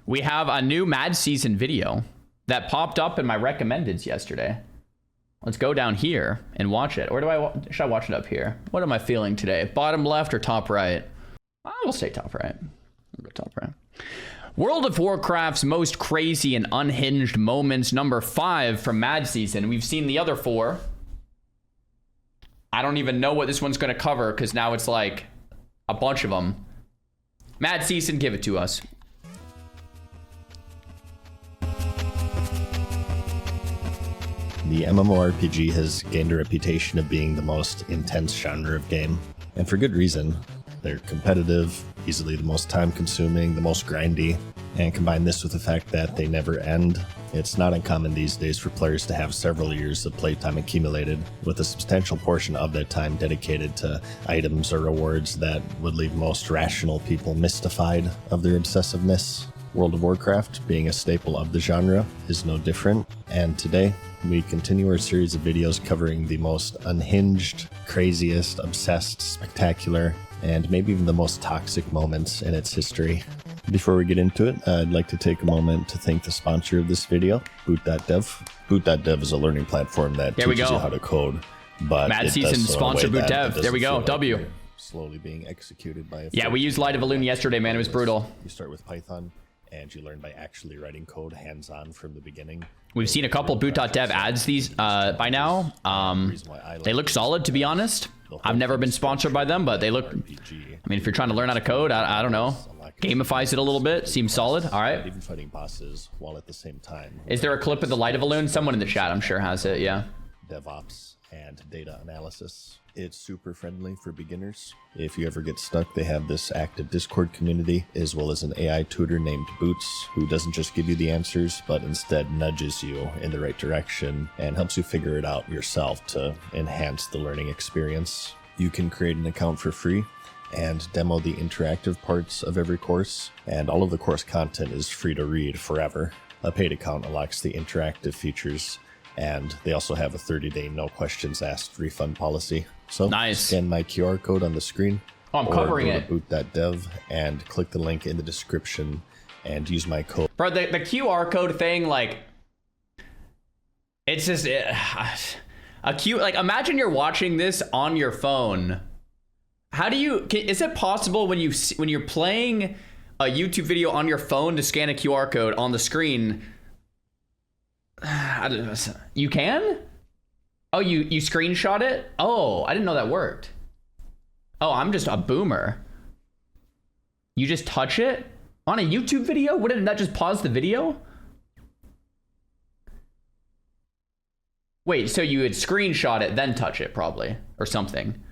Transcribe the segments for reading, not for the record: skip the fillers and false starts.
We have a new Mad Season video that popped up in my recommendeds yesterday. Let's go down here and watch it. Or should I watch it up here? What am I feeling today? Bottom left or top right? We'll say top right. We'll go top right. World of Warcraft's most crazy and unhinged moments, number 5 from Mad Season. We've seen the other 4. I don't even know what this one's going to cover because now it's like a bunch of them. Mad Season, give it to us. The MMORPG has gained a reputation of being the most intense genre of game, and for good reason. They're competitive, easily the most time-consuming, the most grindy, and combine this with the fact that they never end. It's not uncommon these days for players to have several years of playtime accumulated, with a substantial portion of that time dedicated to items or rewards that would leave most rational people mystified of their obsessiveness. World of Warcraft, being a staple of the genre, is no different, and today we continue our series of videos covering the most unhinged, craziest, obsessed, spectacular, and maybe even the most toxic moments in its history. Before we get into it, I'd like to take a moment to thank the sponsor of this video, Boot.dev. Boot.dev is a learning platform that teaches you how to code, but Mad Season sponsor Boot.dev. There we go, W. Slowly being executed by Yeah, we used Light of a Loon yesterday, man. It was brutal. You start with Python, and you learn by actually writing code hands-on from the beginning. We've seen a couple Boot.dev ads these by now. They look solid, to be honest. I've never been sponsored by them, but they look... I mean, if you're trying to learn how to code, I don't know. Gamifies it a little bit. Seems solid. All right. Even fighting bosses while at the same time. Is there a clip of the Light of a Loon? Someone in the chat, I'm sure, has it. Yeah. DevOps and data analysis. It's super friendly for beginners. If you ever get stuck, they have this active Discord community, as well as an AI tutor named Boots, who doesn't just give you the answers, but instead nudges you in the right direction and helps you figure it out yourself to enhance the learning experience. You can create an account for free and demo the interactive parts of every course, and all of the course content is free to read forever. A paid account unlocks the interactive features, and they also have a 30-day no questions asked refund policy. So nice. Scan my QR code on the screen. Oh, I'm covering it. Boot.dev and click the link in the description and use my code. Bro, the QR code thing, like, it's just like, imagine you're watching this on your phone. How do you? Is it possible when you're playing a YouTube video on your phone to scan a QR code on the screen? You can? Oh, you screenshot it? Oh, I didn't know that worked. Oh, I'm just a boomer. You just touch it on a YouTube video? Wouldn't that just pause the video? Wait, so you would screenshot it, then touch it probably, or something.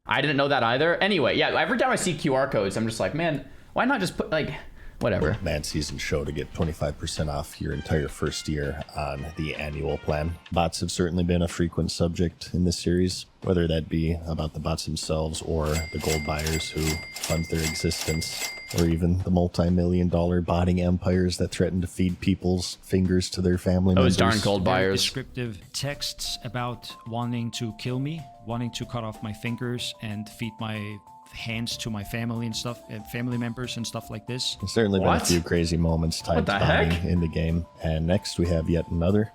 I didn't know that either. Anyway, yeah, every time I see QR codes, I'm just like, man, why not just put, like, whatever. MadSeasonShow to get 25% off your entire first year on the annual plan. Bots have certainly been a frequent subject in this series, whether that be about the bots themselves or the gold buyers who fund their existence, or even the multi-million-dollar botting empires that threaten to feed people's fingers to their family members. Those darn gold buyers. Descriptive texts about wanting to kill me, wanting to cut off my fingers and feed my hands to my family and stuff, family members and stuff like this. There's certainly been a few crazy moments tied to botting in the game. And next we have yet another,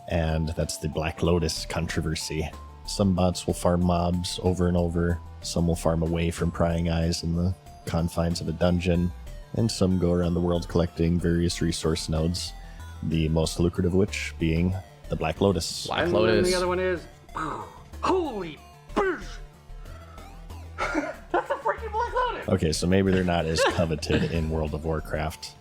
and that's the Black Lotus controversy. Some bots will farm mobs over and over, some will farm away from prying eyes in the confines of a dungeon, and some go around the world collecting various resource nodes, the most lucrative of which being the Black Lotus. Black Lotus. And the other one is, holy bursh! That's a freaking Black Lotus! Okay, so maybe they're not as coveted in World of Warcraft,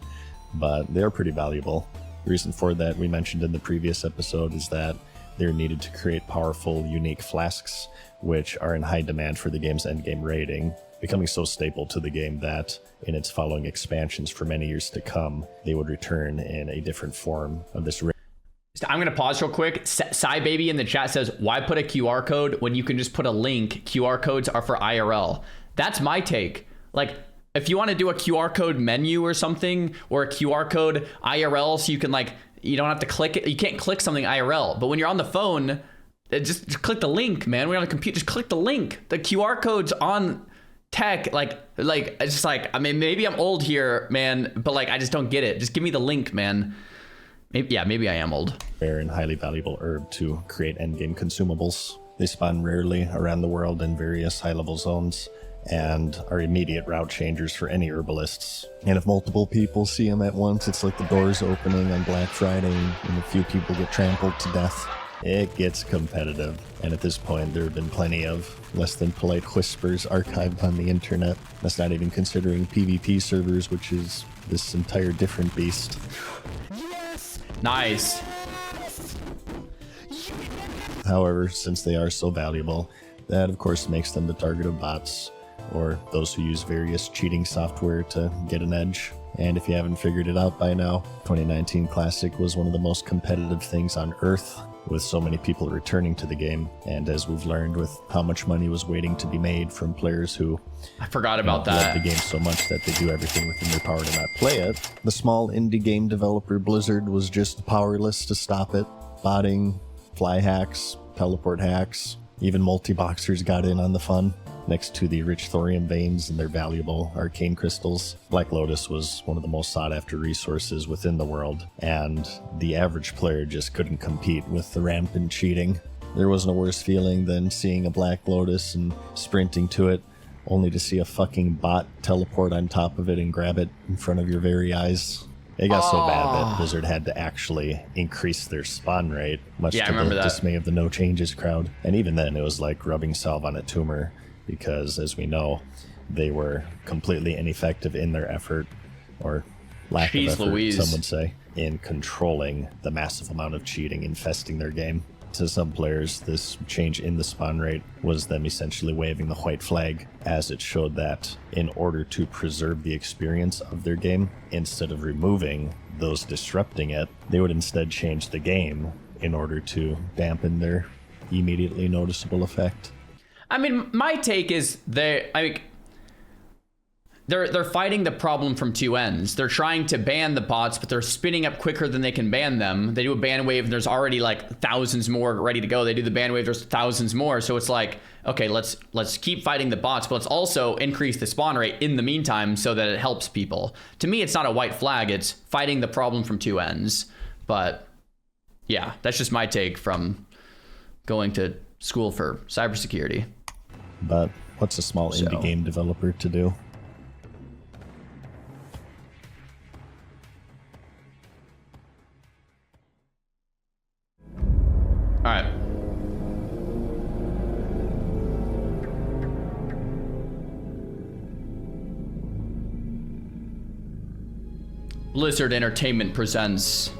but they're pretty valuable. The reason for that, we mentioned in the previous episode, is that they're needed to create powerful, unique flasks, which are in high demand for the game's endgame rating, becoming so staple to the game that in its following expansions for many years to come, they would return in a different form of this. I'm going to pause real quick. Psy Baby in the chat says, why put a QR code when you can just put a link? QR codes are for IRL. That's my take. Like, if you want to do a QR code menu or something, or a QR code IRL, so you can, like, you don't have to click it. You can't click something IRL. But when you're on the phone, just click the link, man. We're on the computer. Just click the link. The QR code's on tech, like it's just like, I mean, maybe I'm old here, man, but like I just don't get it. Just give me the link, man. Maybe I am old. Rare and highly valuable herb to create endgame consumables. They spawn rarely around the world in various high-level zones and are immediate route changers for any herbalists. And if multiple people see them at once, it's like the doors opening on Black Friday and a few people get trampled to death. It gets competitive, and at this point there have been plenty of less than polite whispers archived on the internet. That's not even considering PvP servers, which is this entire different beast. Nice. However, since they are so valuable, that of course makes them the target of bots, or those who use various cheating software to get an edge. And if you haven't figured it out by now, 2019 Classic was one of the most competitive things on Earth, with so many people returning to the game. And as we've learned with how much money was waiting to be made from players who I forgot about that. love the game so much that they do everything within their power to not play it, the small indie game developer Blizzard was just powerless to stop it. Botting, fly hacks, teleport hacks, even multi-boxers got in on the fun. Next to the rich thorium veins and their valuable arcane crystals, Black Lotus was one of the most sought-after resources within the world, and the average player just couldn't compete with the rampant cheating. There was no worse feeling than seeing a Black Lotus and sprinting to it, only to see a fucking bot teleport on top of it and grab it in front of your very eyes. It got so bad that Blizzard had to actually increase their spawn rate, much to the dismay of the No Changes crowd. And even then, it was like rubbing salve on a tumor, because as we know, they were completely ineffective in their effort, or lack of effort, some would say, in controlling the massive amount of cheating infesting their game. To some players, this change in the spawn rate was them essentially waving the white flag, as it showed that in order to preserve the experience of their game, instead of removing those disrupting it, they would instead change the game in order to dampen their immediately noticeable effect. I mean, my take is they're fighting the problem from two ends. They're trying to ban the bots, but they're spinning up quicker than they can ban them. They do a ban wave, and there's already like thousands more ready to go. They do the ban wave, there's thousands more. So it's like, okay, let's keep fighting the bots, but let's also increase the spawn rate in the meantime so that it helps people. To me, it's not a white flag. It's fighting the problem from two ends. But yeah, that's just my take from going to school for cybersecurity. But what's a small indie game developer to do? All right. Blizzard Entertainment presents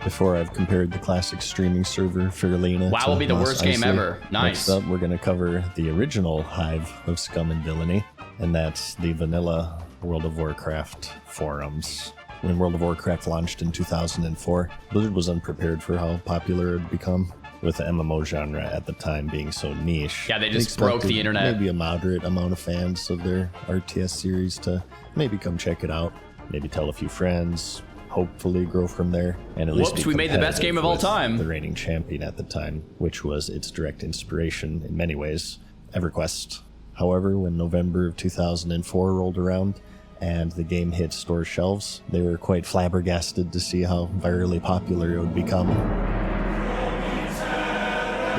Before I've compared the classic streaming server Fairlina WoW to will be the Mos worst game Eisley. ever. Nice. Next up, we're going to cover the original hive of scum and villainy, and that's the vanilla World of Warcraft forums. When World of Warcraft launched in 2004, Blizzard was unprepared for how popular it had become, with the MMO genre at the time being so niche. Yeah, they just broke the internet. Maybe a moderate amount of fans of their RTS series to maybe come check it out, maybe tell a few friends, hopefully grow from there, and at least be we made the best game of all with time. The reigning champion at the time, which was its direct inspiration in many ways, EverQuest. However, when November of 2004 rolled around and the game hit store shelves, they were quite flabbergasted to see how virally popular it would become.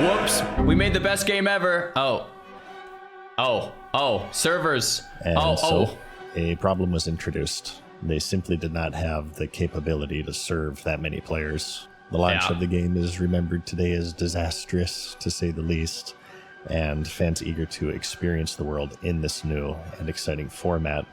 Whoops, we made the best game ever. Servers. And so a problem was introduced. They simply did not have the capability to serve that many players. The launch of the game is remembered today as disastrous, to say the least, and fans eager to experience the world in this new and exciting format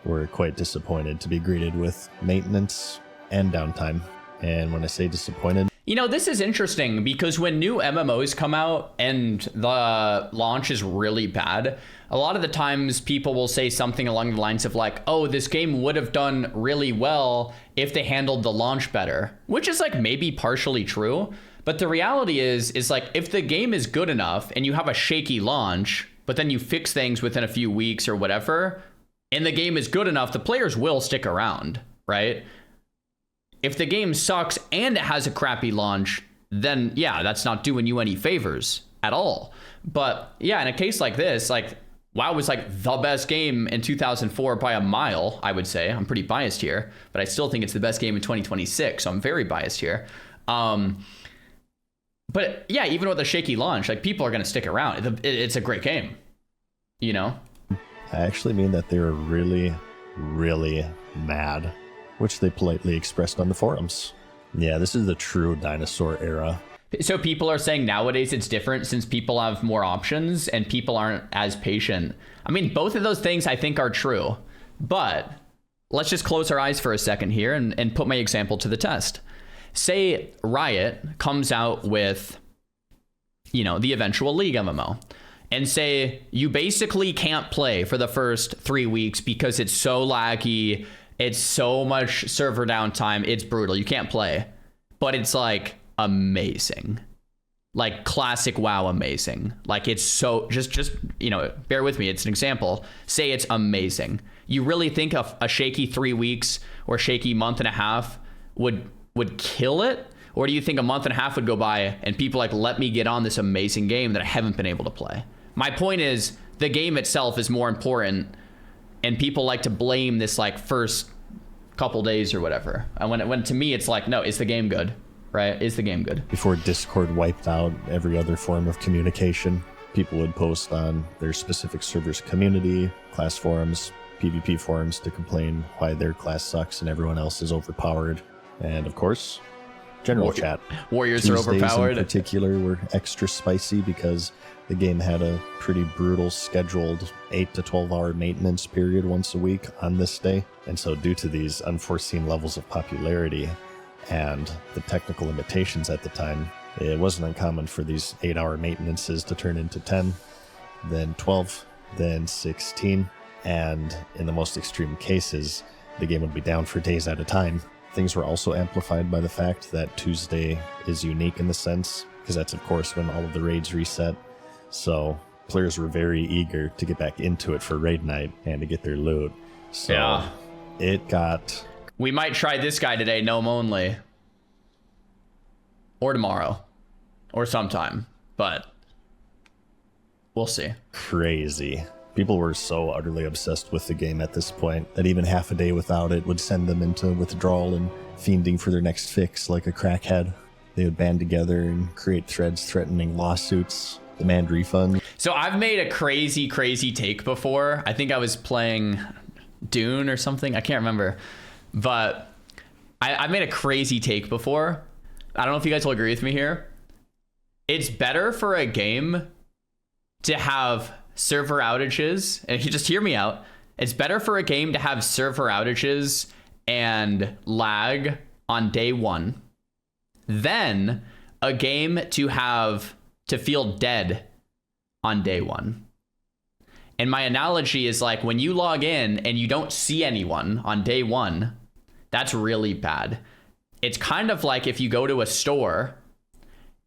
were quite disappointed to be greeted with maintenance and downtime. And when I say disappointed, you know, this is interesting because when new MMOs come out and the launch is really bad, a lot of the times people will say something along the lines of like, oh, this game would have done really well if they handled the launch better, which is like maybe partially true. But the reality is like if the game is good enough and you have a shaky launch, but then you fix things within a few weeks or whatever, and the game is good enough, the players will stick around. right? If the game sucks and it has a crappy launch, then yeah, that's not doing you any favors at all. But yeah, in a case like this, like WoW was like the best game in 2004 by a mile, I would say. I'm pretty biased here, but I still think it's the best game in 2026, so I'm very biased here. But yeah, even with a shaky launch, like people are going to stick around. It's a great game, you know? I actually mean that they were really, really mad, which they politely expressed on the forums. Yeah, this is the true dinosaur era. So people are saying nowadays it's different since people have more options and people aren't as patient. I mean, both of those things I think are true, but let's just close our eyes for a second here and put my example to the test. Say Riot comes out with, you know, the eventual League MMO, and say you basically can't play for the first 3 weeks because it's so laggy, it's so much server downtime, it's brutal, you can't play. But it's like amazing, like classic WoW amazing. Like it's so just you know, bear with me, it's an example. Say it's amazing. You really think a shaky 3 weeks or shaky month and a half would kill it? Or do you think a month and a half would go by and people like, let me get on this amazing game that I haven't been able to play? My point is the game itself is more important, and people like to blame this like first couple days or whatever. And when to me it's like, no, is the game good? Right? Is the game good? Before Discord wiped out every other form of communication, people would post on their specific server's community, class forums, PvP forums to complain why their class sucks and everyone else is overpowered. And of course, general chat. Warriors Tuesdays are overpowered. in particular were extra spicy because the game had a pretty brutal scheduled 8 to 12 hour maintenance period once a week on this day. And so due to these unforeseen levels of popularity and the technical limitations at the time, it wasn't uncommon for these 8-hour maintenances to turn into 10, then 12, then 16, and in the most extreme cases, the game would be down for days at a time. Things were also amplified by the fact that Tuesday is unique in the sense, because that's of course when all of the raids reset. So players were very eager to get back into it for raid night and to get their loot. So yeah. It got... We might try this guy today, gnome only. Or tomorrow. Or sometime. But we'll see. Crazy. People were so utterly obsessed with the game at this point that even half a day without it would send them into withdrawal and fiending for their next fix like a crackhead. They would band together and create threads threatening lawsuits, demand refunds. So I've made a crazy take before. I think I was playing Dune or something. I can't remember. But I've made a crazy take before. I don't know if you guys will agree with me here. It's better for a game to have server outages, and if you just hear me out, it's better for a game to have server outages and lag on day one than a game to feel dead on day one. And my analogy is like when you log in and you don't see anyone on day one, that's really bad. It's kind of like if you go to a store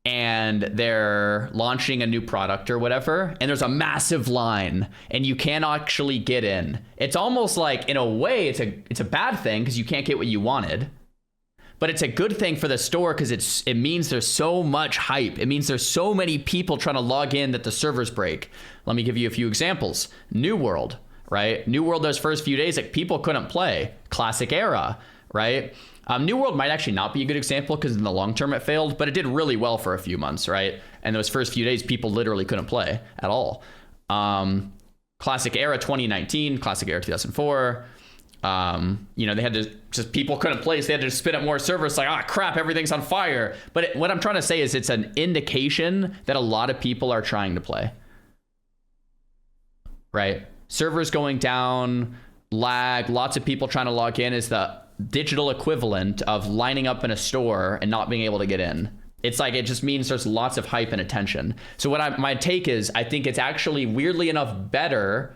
and they're launching a new product or whatever, and there's a massive line and you can't actually get in. It's almost like, in a way, it's a bad thing because you can't get what you wanted. But it's a good thing for the store because it means there's so much hype. It means there's so many people trying to log in that the servers break. Let me give you a few examples. New World, right? New World, those first few days, like people couldn't play. Classic Era, right? New World might actually not be a good example because in the long term it failed, but it did really well for a few months, right? And those first few days, people literally couldn't play at all. Classic Era 2019, Classic Era 2004. They had to just, people couldn't play, so they had to spin up more servers. Like, crap, everything's on fire. But what I'm trying to say is it's an indication that a lot of people are trying to play, right? Servers going down, lag, lots of people trying to log in is the digital equivalent of lining up in a store and not being able to get in. It's like, it just means there's lots of hype and attention. So my take is, I think it's actually weirdly enough better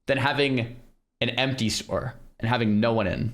than having an empty store and having no one in.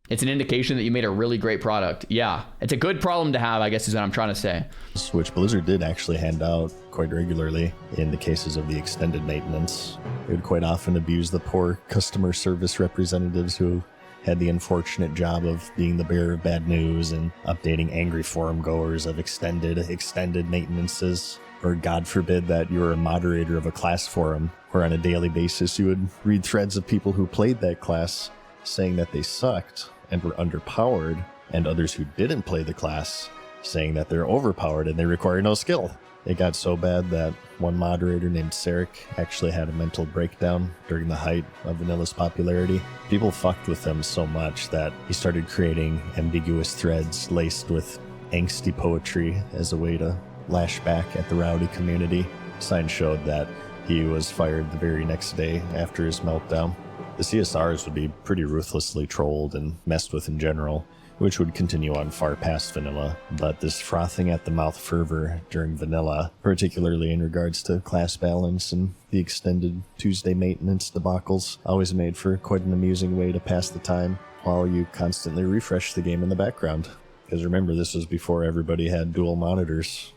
It's an indication that you made a really great product. Yeah, it's a good problem to have, I guess is what I'm trying to say. Which Blizzard did actually hand out quite regularly in the cases of the extended maintenance. They would quite often abuse the poor customer service representatives who had the unfortunate job of being the bearer of bad news and updating angry forum goers of extended maintenances. Or God forbid that you were a moderator of a class forum, where on a daily basis you would read threads of people who played that class saying that they sucked and were underpowered, and others who didn't play the class saying that they're overpowered and they require no skill. It got so bad that one moderator named Sarek actually had a mental breakdown during the height of Vanilla's popularity. People fucked with him so much that he started creating ambiguous threads laced with angsty poetry as a way to lash back at the rowdy community. Signs showed that he was fired the very next day after his meltdown. The CSRs would be pretty ruthlessly trolled and messed with in general, which would continue on far past Vanilla, but this frothing at the mouth fervor during Vanilla, particularly in regards to class balance and the extended Tuesday maintenance debacles, always made for quite an amusing way to pass the time while you constantly refresh the game in the background. Because remember, this was before everybody had dual monitors.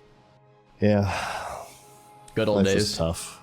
Yeah. Good old life days. is tough.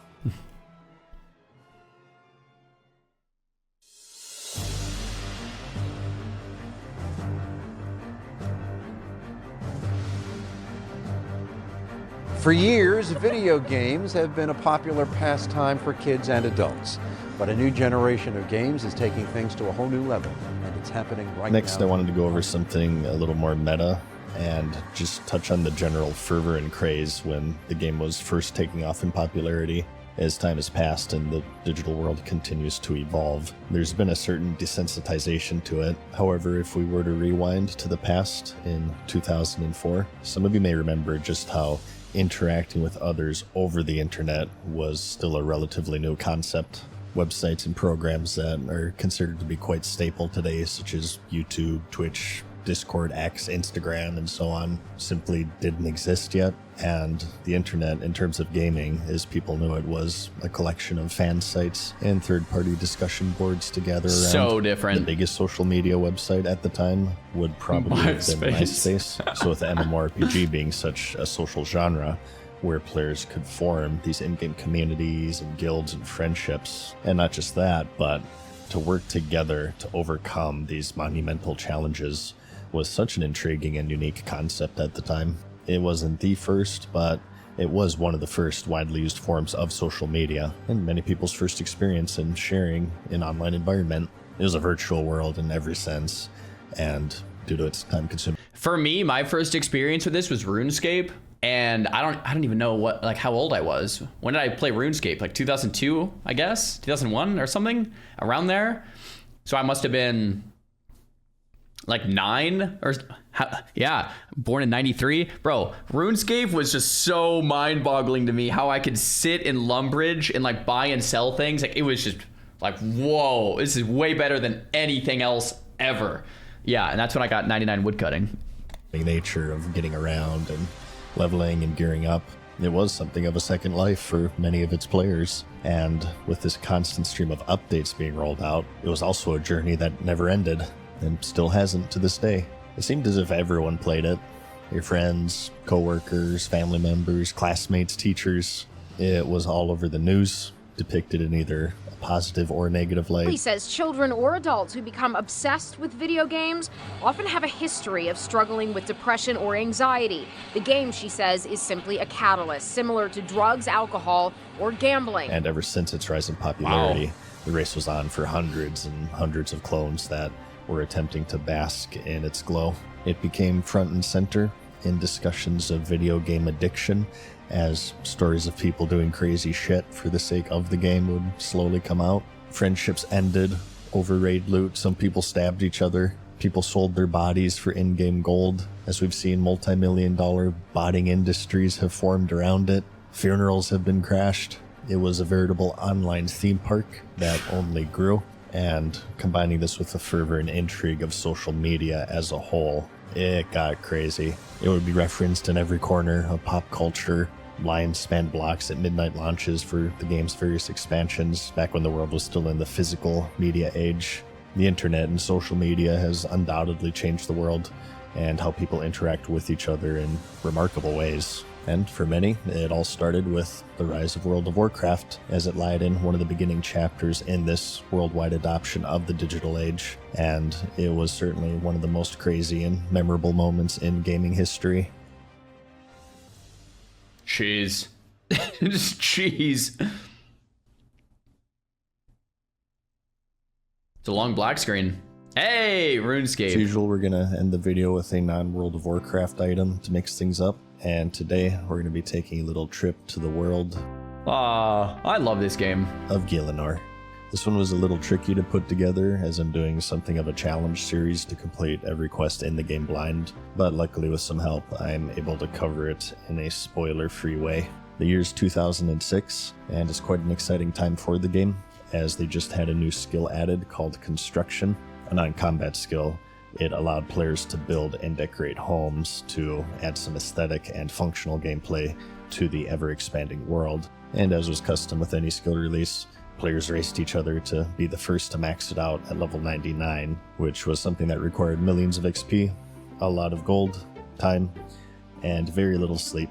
For years, video games have been a popular pastime for kids and adults. But a new generation of games is taking things to a whole new level, and it's happening right now. Next, I wanted to go over something a little more meta and just touch on the general fervor and craze when the game was first taking off in popularity. As time has passed and the digital world continues to evolve, there's been a certain desensitization to it. However, if we were to rewind to the past in 2004, some of you may remember just how interacting with others over the internet was still a relatively new concept. Websites and programs that are considered to be quite staple today, such as YouTube, Twitch, Discord, X, Instagram, and so on, simply didn't exist yet. And the internet, in terms of gaming, as people knew it, was a collection of fan sites and third-party discussion boards to gather around. So different. The biggest social media website at the time would probably have been MySpace. So with MMORPG being such a social genre, where players could form these in-game communities and guilds and friendships, and not just that, but to work together to overcome these monumental challenges was such an intriguing and unique concept at the time. It wasn't the first, but it was one of the first widely used forms of social media, and many people's first experience in sharing an online environment. It was a virtual world in every sense, and due to its time consuming. For me, my first experience with this was RuneScape, and I don't even know how old I was. When did I play RuneScape? Like 2002, I guess, 2001 or something around there. So I must have been like 9 or yeah, born in 93. Bro, RuneScape was just so mind-boggling to me how I could sit in Lumbridge and like buy and sell things. Like it was just like, whoa, this is way better than anything else ever. Yeah, and that's when I got 99 woodcutting. The nature of getting around and leveling and gearing up, it was something of a second life for many of its players. And with this constant stream of updates being rolled out, it was also a journey that never ended, and still hasn't to this day. It seemed as if everyone played it. Your friends, co-workers, family members, classmates, teachers. It was all over the news, depicted in either a positive or negative light. He says children or adults who become obsessed with video games often have a history of struggling with depression or anxiety. The game, she says, is simply a catalyst, similar to drugs, alcohol, or gambling. And ever since its rise in popularity, the race was on for hundreds and hundreds of clones that were attempting to bask in its glow. It became front and center in discussions of video game addiction, as stories of people doing crazy shit for the sake of the game would slowly come out. Friendships ended over raid loot. Some people stabbed each other. People sold their bodies for in-game gold. As we've seen, multi-million-dollar botting industries have formed around it. Funerals have been crashed. It was a veritable online theme park that only grew. And combining this with the fervor and intrigue of social media as a whole, it got crazy. It would be referenced in every corner of pop culture. Lines spanned blocks at midnight launches for the game's various expansions, back when the world was still in the physical media age. The internet and social media has undoubtedly changed the world and how people interact with each other in remarkable ways. And for many, it all started with the rise of World of Warcraft, as it lied in one of the beginning chapters in this worldwide adoption of the digital age. And it was certainly one of the most crazy and memorable moments in gaming history. Cheese. Just cheese. It's a long black screen. Hey, RuneScape. As usual, we're going to end the video with a non-World of Warcraft item to mix things up. And today, we're going to be taking a little trip to the world I love this game. of Gielinor. This one was a little tricky to put together, as I'm doing something of a challenge series to complete every quest in the game blind, but luckily with some help, I'm able to cover it in a spoiler-free way. The year's 2006, and it's quite an exciting time for the game, as they just had a new skill added called Construction, a non-combat skill. It allowed players to build and decorate homes to add some aesthetic and functional gameplay to the ever-expanding world. And as was custom with any skill release, players raced each other to be the first to max it out at level 99, which was something that required millions of XP, a lot of gold, time, and very little sleep.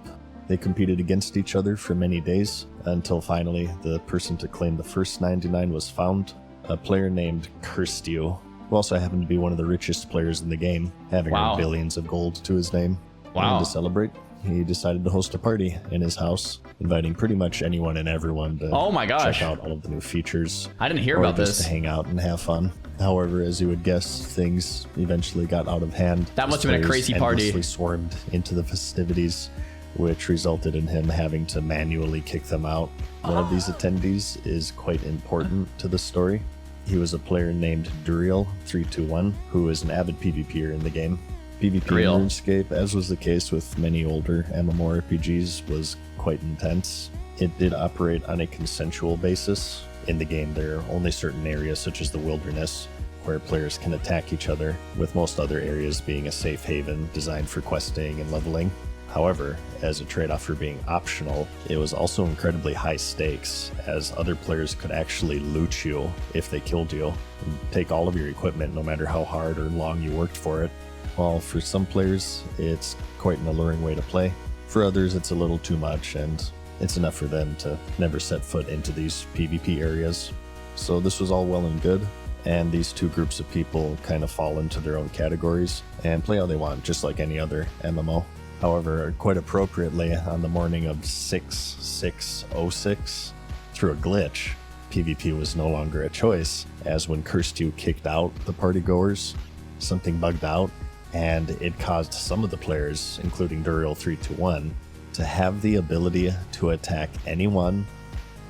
They competed against each other for many days, until finally the person to claim the first 99 was found, a player named Xaryu, who also happened to be one of the richest players in the game, having earned billions of gold to his name. Wow. And to celebrate, he decided to host a party in his house, inviting pretty much anyone and everyone to Oh my gosh. check out all of the new features. I didn't hear or about just this. to hang out and have fun. However, as you would guess, things eventually got out of hand. That must as have been a players crazy party. endlessly swarmed into the festivities, which resulted in him having to manually kick them out. One of these attendees is quite important to the story. He was a player named Duriel321, who is an avid PvPer in the game. PvP Duriel. in RuneScape, as was the case with many older MMORPGs, was quite intense. It did operate on a consensual basis. In the game, there are only certain areas, such as the wilderness, where players can attack each other, with most other areas being a safe haven designed for questing and leveling. However, as a trade-off for being optional, it was also incredibly high stakes, as other players could actually loot you if they killed you, and take all of your equipment no matter how hard or long you worked for it. While for some players, it's quite an alluring way to play. For others, it's a little too much, and it's enough for them to never set foot into these PvP areas. So this was all well and good, and these two groups of people kind of fall into their own categories and play how they want, just like any other MMO. However, quite appropriately, on the morning of 6/6/06, through a glitch, PvP was no longer a choice, as when Xaryu kicked out the partygoers, something bugged out, and it caused some of the players, including Duriel321, to have the ability to attack anyone,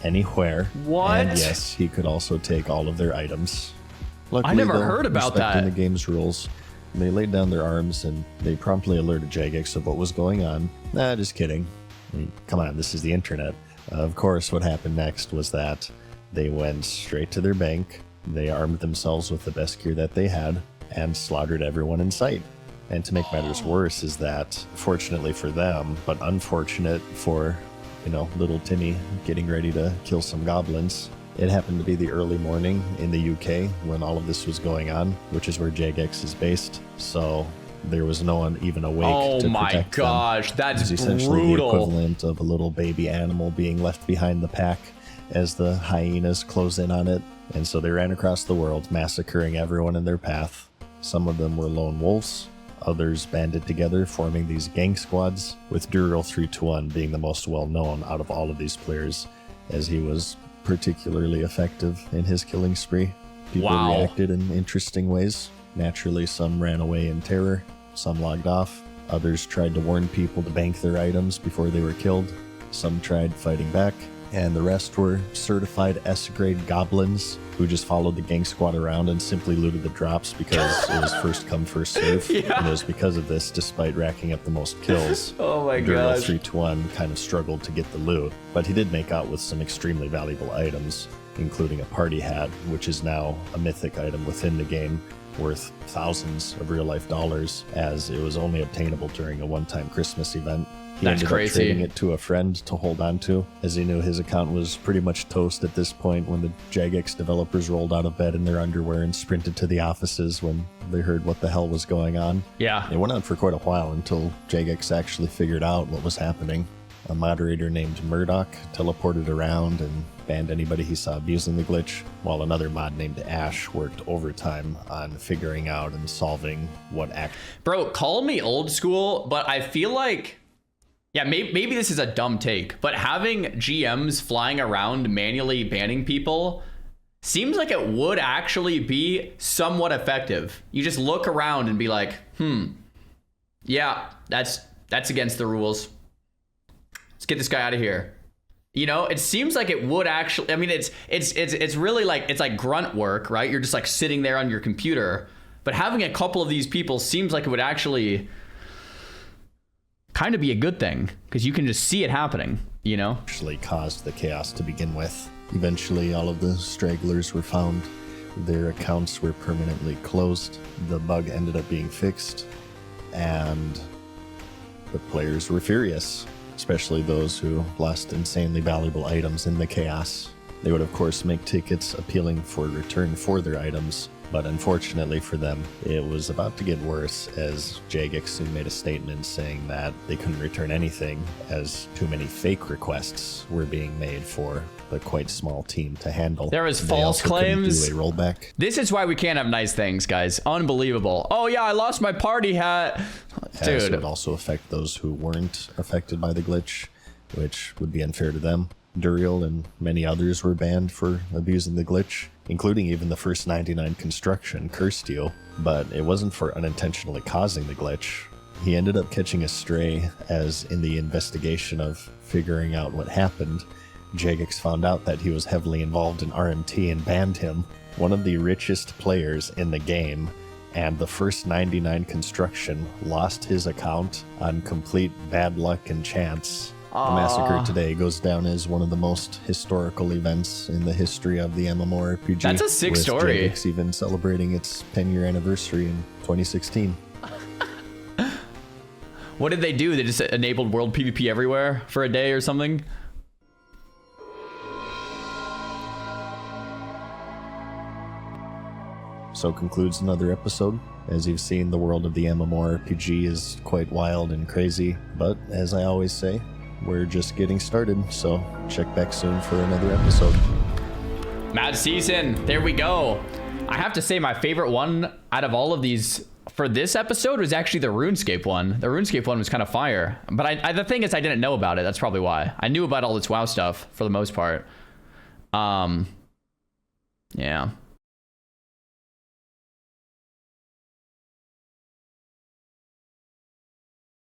anywhere. What? And yes, he could also take all of their items. Luckily, never though, heard about respecting that. the game's rules, they laid down their arms and they promptly alerted Jagex of what was going on. Nah, just kidding. I mean, come on, this is the internet. Of course, what happened next was that they went straight to their bank, they armed themselves with the best gear that they had, and slaughtered everyone in sight. And to make matters worse is that, fortunately for them, but unfortunate for, little Timmy getting ready to kill some goblins, it happened to be the early morning in the UK when all of this was going on, which is where Jagex is based. So there was no one even awake Oh to my protect gosh, them. that's It was essentially brutal. the equivalent of a little baby animal being left behind the pack as the hyenas close in on it. And so they ran across the world, massacring everyone in their path. Some of them were lone wolves. Others banded together, forming these gang squads, with Duriel321 being the most well-known out of all of these players, as he was particularly effective in his killing spree. People Wow. reacted in interesting ways. Naturally, some ran away in terror, some logged off. Others tried to warn people to bank their items before they were killed. Some tried fighting back, and the rest were certified S-grade goblins who just followed the gang squad around and simply looted the drops because it was first come, first serve. Yeah. And it was because of this, despite racking up the most kills, Oh my gosh. 3-1 kind of struggled to get the loot, but he did make out with some extremely valuable items, including a party hat, which is now a mythic item within the game, worth thousands of real-life dollars, as it was only obtainable during a one-time Christmas event. He That's ended crazy. up trading it to a friend to hold on to, as he knew his account was pretty much toast at this point when the Jagex developers rolled out of bed in their underwear and sprinted to the offices when they heard what the hell was going on. Yeah. It went on for quite a while until Jagex actually figured out what was happening. A moderator named Murdoch teleported around and banned anybody he saw abusing the glitch, while another mod named Ash worked overtime on figuring out and solving what Bro, call me old school, but I feel like, yeah, maybe this is a dumb take, but having GMs flying around manually banning people seems like it would actually be somewhat effective. You just look around and be like, yeah, that's against the rules. Let's get this guy out of here. You know, it seems like it would actually, I mean, it's really like, it's like grunt work, right? You're just like sitting there on your computer, but having a couple of these people seems like it would actually kind of be a good thing, because you can just see it happening, you know? actually caused the chaos to begin with. Eventually, all of the stragglers were found. Their accounts were permanently closed. The bug ended up being fixed, and the players were furious, especially those who lost insanely valuable items in the chaos. They would, of course, make tickets appealing for return for their items, but unfortunately for them, it was about to get worse, as Jagex soon made a statement saying that they couldn't return anything, as too many fake requests were being made for the quite small team to handle. There was They false also couldn't claims. do a rollback. This is why we can't have nice things, guys. Unbelievable. Oh yeah, I lost my party hat. As it Dude, would also affect those who weren't affected by the glitch, which would be unfair to them. Duriel and many others were banned for abusing the glitch, including even the first 99 construction, Xaryu, but it wasn't for unintentionally causing the glitch. He ended up catching a stray, as in the investigation of figuring out what happened, Jagex found out that he was heavily involved in RMT and banned him. One of the richest players in the game, and the first 99 construction, lost his account on complete bad luck and chance. The massacre today goes down as one of the most historical events in the history of the MMORPG. That's a sick with story. Jagex even celebrating its 10-year anniversary in 2016. what did they do? They just enabled world PvP everywhere for a day or something? So concludes another episode. As you've seen, the world of the MMORPG is quite wild and crazy, but as I always say, we're just getting started, so check back soon for another episode. Mad Season, there we go. I have to say my favorite one out of all of these for this episode was actually the RuneScape one. The RuneScape one was kind of fire, but the thing is I didn't know about it. That's probably why. I knew about all this WoW stuff for the most part. Yeah.